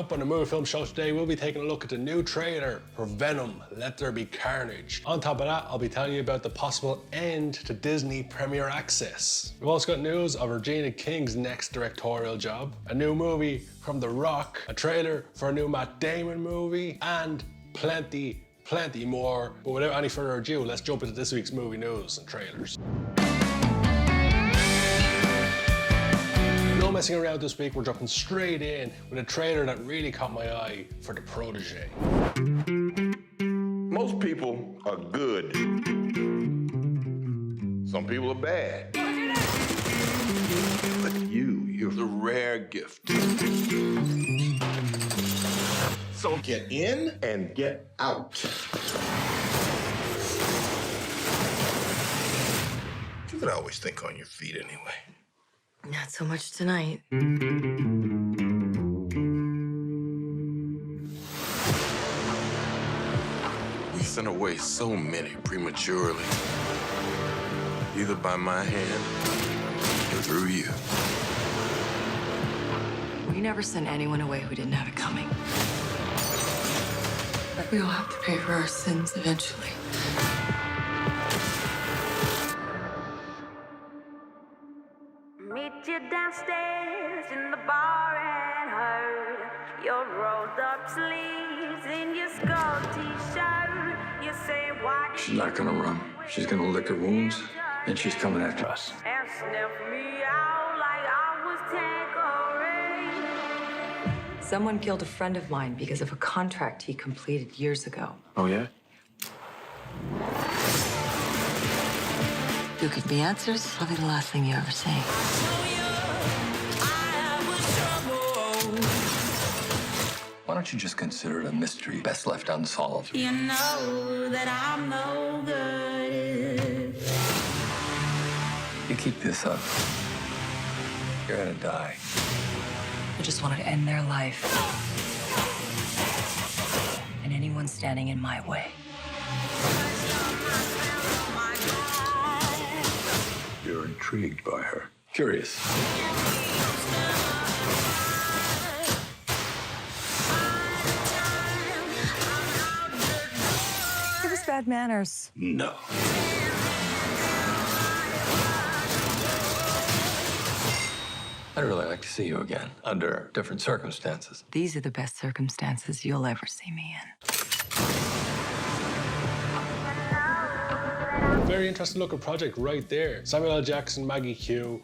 up on the Movie Film Show today, we'll be taking a look at the new trailer for Venom Let There Be Carnage. On top of that, I'll be telling you about the possible end to Disney Premier Access. We've also got news of Regina King's next directorial job, a new movie from The Rock, a trailer for a new Matt Damon movie, and plenty more. But without any further ado, let's jump into this week's movie news and trailers. No messing around this week, we're jumping straight in with a trailer that really caught my eye for the Protégé. Most people are good. Some people are bad. But you're the rare gift. So get in and get out. You can always think on your feet anyway. Not so much tonight. We sent away so many prematurely. Either by my hand or through you. We never sent anyone away who didn't have it coming. But we all have to pay for our sins eventually. Meet you downstairs in the bar and heard your rolled up sleeves in your skull t-shirt. You say why? She's not gonna run. She's gonna lick her wounds, and she's coming after us. And sniff me out like I was Tanqueray. Someone killed a friend of mine because of a contract he completed years ago. Oh, yeah? You give me answers, I'll be the last thing you ever say. Why don't you just consider it a mystery best left unsolved? You know that I'm no good. You keep this up, you're gonna die. I just wanted to end their life. And anyone standing in my way. You're intrigued by her. Curious. Give us bad manners. No. I'd really like to see you again, under different circumstances. These are the best circumstances you'll ever see me in. Very interesting looking project right there. Samuel L. Jackson, Maggie Q,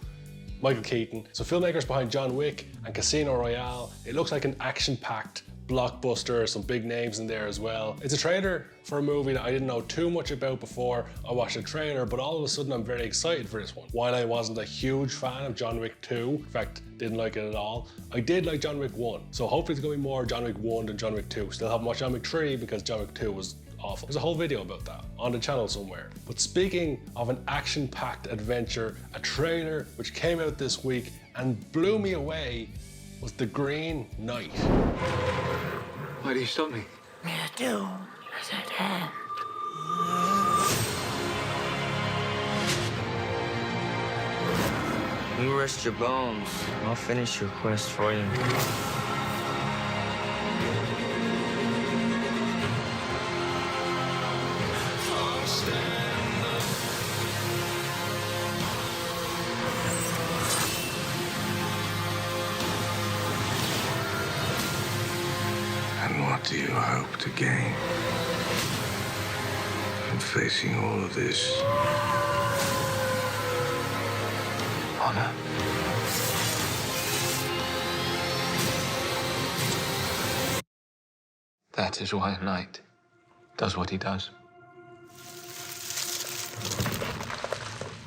Michael Keaton. So filmmakers behind John Wick and Casino Royale. It looks like an action-packed blockbuster, some big names in there as well. It's a trailer for a movie that I didn't know too much about before I watched the trailer, but all of a sudden I'm very excited for this one. While I wasn't a huge fan of John Wick 2, in fact, didn't like it at all, I did like John Wick 1. So hopefully there's gonna be more John Wick 1 than John Wick 2. Still haven't watched John Wick 3 because John Wick 2 was awful. There's a whole video about that on the channel somewhere. But speaking of an action-packed adventure, a trailer which came out this week and blew me away was The Green Knight. Why do you stop me? I do as I can. You rest your bones. I'll finish your quest for you. And what do you hope to gain from facing all of this? Honor. That is why a knight does what he does.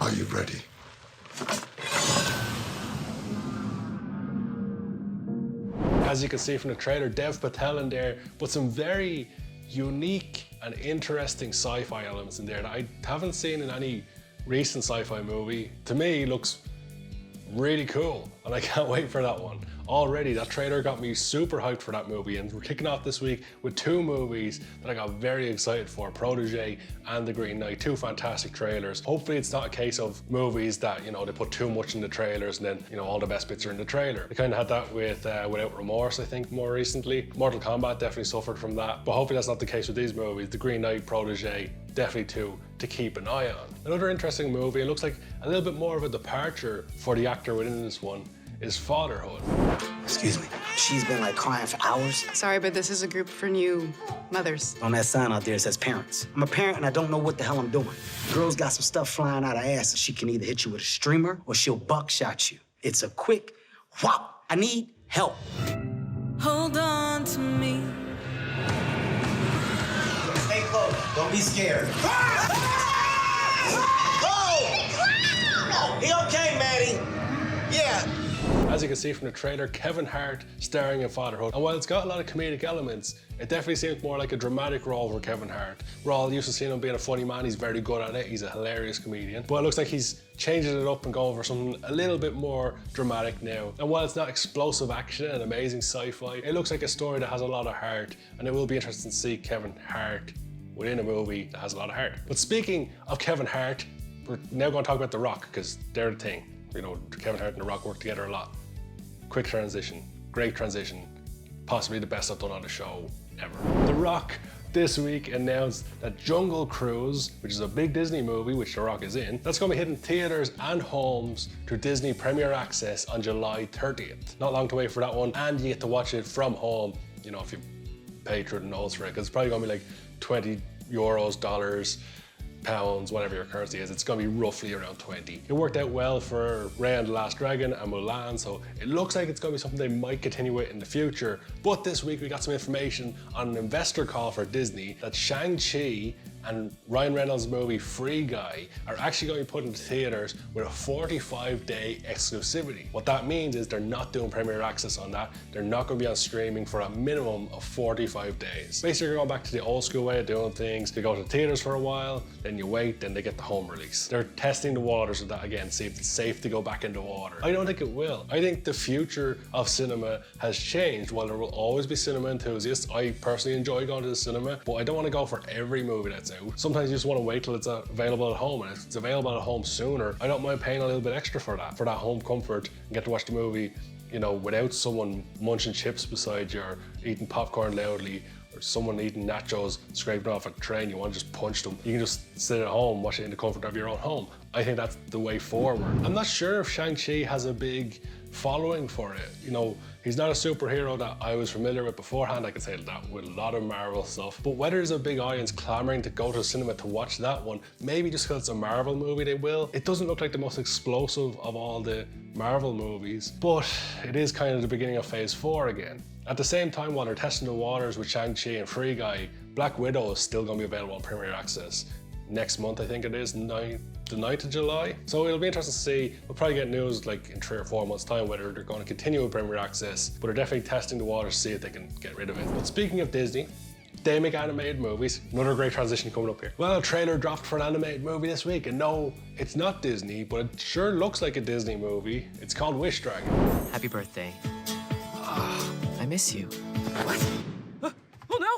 Are you ready? As you can see from the trailer, Dev Patel in there, but some very unique and interesting sci-fi elements in there that I haven't seen in any recent sci-fi movie. To me, it looks really cool, and I can't wait for that one. already that trailer got me super hyped for that movie, and we're kicking off this week with two movies that I got very excited for, Protégé and The Green Knight, two fantastic trailers. Hopefully it's not a case of movies that, you know, they put too much in the trailers and then, you know, all the best bits are in the trailer. They kind of had that with Without Remorse, I think, more recently. Mortal Kombat definitely suffered from that, but hopefully that's not the case with these movies. The Green Knight, Protégé, definitely two to keep an eye on. Another interesting movie, it looks like a little bit more of a departure for the actor within this one, is Fatherhood. Excuse me. She's been like crying for hours. Sorry, but this is a group for new mothers. On that sign out there, it says parents. I'm a parent and I don't know what the hell I'm doing. Girl's got some stuff flying out her ass and she can either hit you with a streamer or she'll buckshot you. It's a quick whop. I need help. Hold on to me. Stay close. Don't be scared. Oh! He okay, Maddie? Yeah. As you can see from the trailer, Kevin Hart starring in Fatherhood. And while it's got a lot of comedic elements, it definitely seems more like a dramatic role for Kevin Hart. We're all used to seeing him being a funny man. He's very good at it. He's a hilarious comedian. But it looks like he's changing it up and going for something a little bit more dramatic now. And while it's not explosive action and amazing sci-fi, it looks like a story that has a lot of heart. And it will be interesting to see Kevin Hart within a movie that has a lot of heart. But speaking of Kevin Hart, we're now going to talk about The Rock, because they're the thing. You know, Kevin Hart and The Rock work together a lot. Quick transition, great transition, possibly the best I've done on the show ever. The Rock this week announced that Jungle Cruise, which is a big Disney movie, which The Rock is in, that's going to be hitting theaters and homes through Disney Premier Access on July 30th. Not long to wait for that one, and you get to watch it from home, you know, if you pay through the nose for it, because it's probably going to be like 20 euros, dollars, pounds, whatever your currency is. It's going to be roughly around 20. It worked out well for Raya and the Last Dragon and Mulan, so it looks like it's going to be something they might continue with in the future. But this week we got some information on an investor call for Disney that Shang-Chi and Ryan Reynolds' movie Free Guy are actually going to be put into theaters with a 45-day exclusivity. What that means is they're not doing Premier Access on that. They're not going to be on streaming for a minimum of 45 days. Basically, you're going back to the old school way of doing things. You go to theaters for a while, then you wait, then they get the home release. They're testing the waters of that again, see if it's safe to go back into water. I don't think it will. I think the future of cinema has changed. While there will always be cinema enthusiasts, I personally enjoy going to the cinema, but I don't want to go for every movie that's out. Sometimes you just want to wait till it's available at home, and if it's available at home sooner, I don't mind paying a little bit extra for that home comfort and get to watch the movie, you know, without someone munching chips beside you or eating popcorn loudly, or someone eating nachos scraping off a train. You want to just punch them. You can just sit at home, watch it in the comfort of your own home. I think that's the way forward. I'm not sure if Shang-Chi has a big following for it. You know, he's not a superhero that I was familiar with beforehand. I can say that with a lot of Marvel stuff. But whether there's a big audience clamoring to go to the cinema to watch that one, maybe just because it's a Marvel movie they will. It doesn't look like the most explosive of all the Marvel movies, but it is kind of the beginning of Phase 4 again. At the same time, while they're testing the waters with Shang-Chi and Free Guy, Black Widow is still going to be available on Premier Access next month, I think it is, the 9th of July. So it'll be interesting to see. We'll probably get news like in 3 or 4 months' time whether they're going to continue with Premier Access, but they're definitely testing the waters to see if they can get rid of it. But speaking of Disney, they make animated movies. Another great transition coming up here. Well, a trailer dropped for an animated movie this week, and no, it's not Disney, but it sure looks like a Disney movie. It's called Wish Dragon. Happy birthday. I miss you. What? Oh no!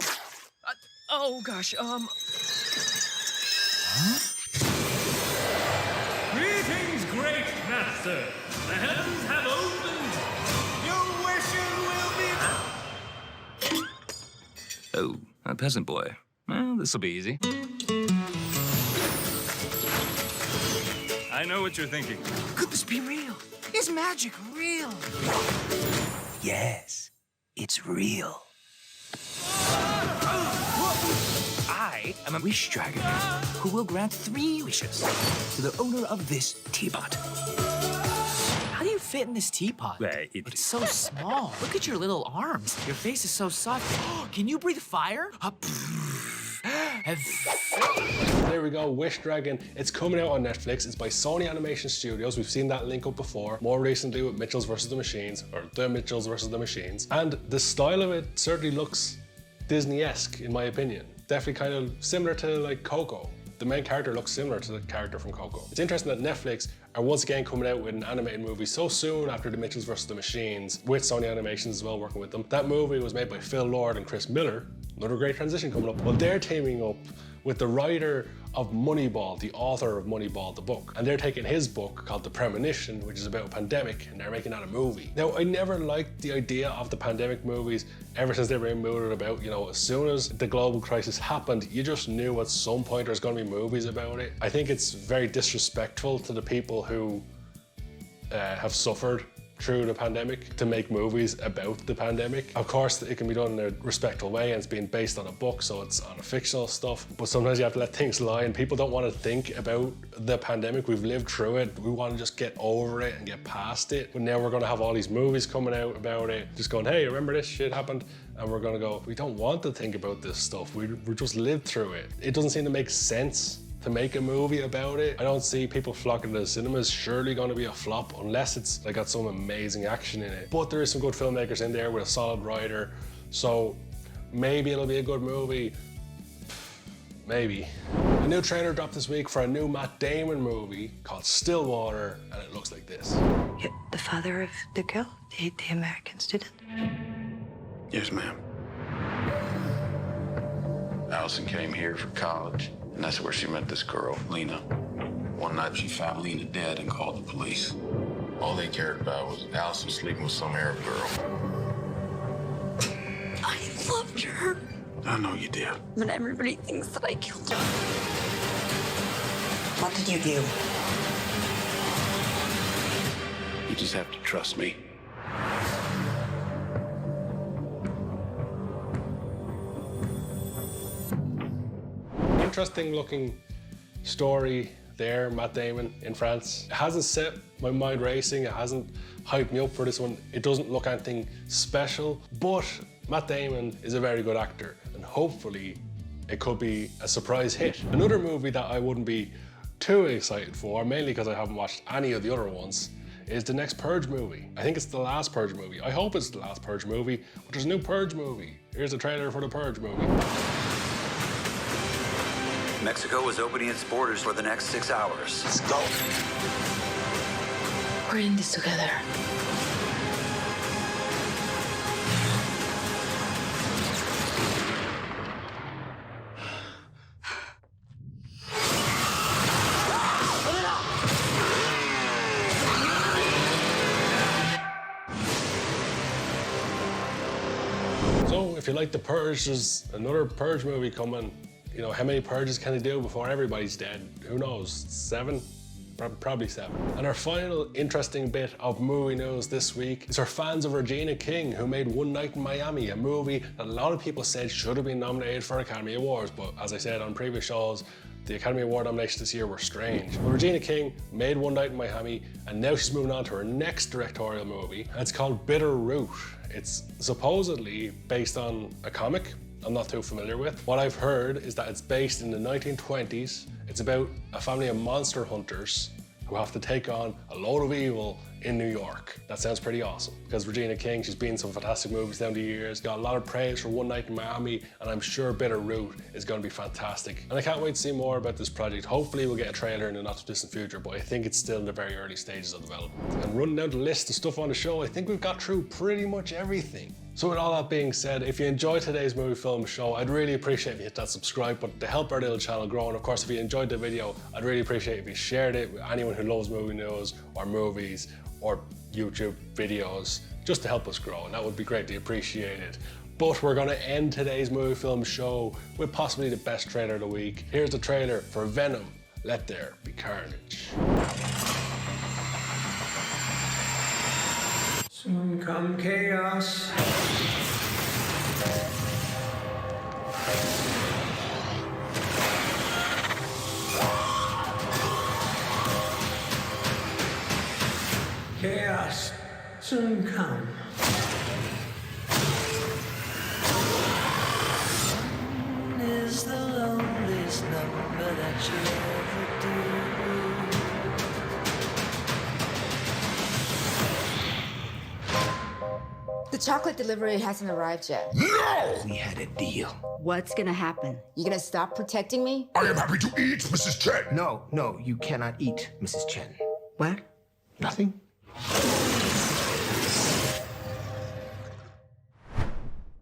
Oh gosh, Greetings, great master. The heavens have opened. Your wishes will be... Oh, a peasant boy. Well, this'll be easy. I know what you're thinking. could this be real? Is magic real? Yes, it's real. I am a wish dragon who will grant 3 wishes to the owner of this teapot. How do you fit in this teapot? It's so small. Look at your little arms. Your face is so soft. Can you breathe fire? There we go, Wish Dragon. It's coming out on Netflix. It's by Sony Animation Studios. We've seen that link up before, more recently with Mitchells vs. the Machines, or The Mitchells vs. the Machines. And the style of it certainly looks Disney-esque, in my opinion. Definitely kind of similar to like Coco. the main character looks similar to the character from Coco. It's interesting that Netflix are once again coming out with an animated movie so soon after The Mitchells vs. the Machines, with Sony Animations as well working with them. That movie was made by Phil Lord and Chris Miller. Another great transition coming up. Well, they're teaming up with the writer of Moneyball, the author of Moneyball, the book. And they're taking his book called The Premonition, which is about a pandemic, and they're making that a movie. Now, I never liked the idea of the pandemic movies ever since they were mooted about, you know, as soon as the global crisis happened, you just knew at some point there's gonna be movies about it. I think it's very disrespectful to the people who have suffered through the pandemic to make movies about the pandemic. Of course, it can be done in a respectful way, and it's being based on a book, so it's on a fictional stuff, but sometimes you have to let things lie, and people don't want to think about the pandemic. We've lived through it. We want to just get over it and get past it. But now we're going to have all these movies coming out about it, just going, hey, remember this shit happened? And we're going to go, we don't want to think about this stuff. We just lived through it. It doesn't seem to make sense to make a movie about it. I don't see people flocking to the cinemas. Surely going to be a flop unless it's like got some amazing action in it. But there is some good filmmakers in there with a solid writer, so maybe it'll be a good movie. Maybe. A new trailer dropped this week for a new Matt Damon movie called Stillwater, and it looks like this. You're the father of the girl, the American student? Yes, ma'am. Allison came here for college, and that's where she met this girl, Lena. One night she found Lena dead and called the police. All they cared about was Allison sleeping with some Arab girl. I loved her. I know you did. But everybody thinks that I killed her. What did you do? You just have to trust me. Interesting looking story there, Matt Damon in France. It hasn't set my mind racing, it hasn't hyped me up for this one. It doesn't look anything special, but Matt Damon is a very good actor, and hopefully it could be a surprise hit. Another movie that I wouldn't be too excited for, mainly because I haven't watched any of the other ones, is the next Purge movie. I think it's the last Purge movie. I hope it's the last Purge movie, but there's a new Purge movie. Here's the trailer for the Purge movie. Mexico is opening its borders for the next 6 hours. Let's go. We're in this together. So if you like The Purge, there's another Purge movie coming. You know, how many purges can they do before everybody's dead? Who knows? 7? Probably 7. And our final interesting bit of movie news this week is our fans of Regina King, who made One Night in Miami, a movie that a lot of people said should have been nominated for Academy Awards, but as I said on previous shows, the Academy Award nominations this year were strange. But Regina King made One Night in Miami, and now she's moving on to her next directorial movie, and it's called Bitterroot. It's supposedly based on a comic I'm not too familiar with. What I've heard is that it's based in the 1920s. It's about a family of monster hunters who have to take on a load of evil in New York. That sounds pretty awesome, because Regina King, she's been in some fantastic movies down the years, got a lot of praise for One Night in Miami, and I'm sure Bitterroot is going to be fantastic. And I can't wait to see more about this project. Hopefully we'll get a trailer in the not too distant future, but I think it's still in the very early stages of development. And running down the list of stuff on the show, I think we've got through pretty much everything. So with all that being said, if you enjoyed today's movie film show, I'd really appreciate if you hit that subscribe button to help our little channel grow. And of course, if you enjoyed the video, I'd really appreciate if you shared it with anyone who loves movie news or movies or YouTube videos, just to help us grow, and that would be greatly appreciated. But we're gonna end today's movie film show with possibly the best trailer of the week. Here's the trailer for Venom, Let There Be Carnage. Soon come chaos. Chaos soon come. One is the loneliest number that you ever do. The chocolate delivery hasn't arrived yet. No! We had a deal. What's gonna happen? You gonna stop protecting me? I am happy to eat, Mrs. Chen. No, you cannot eat, Mrs. Chen. What? Nothing.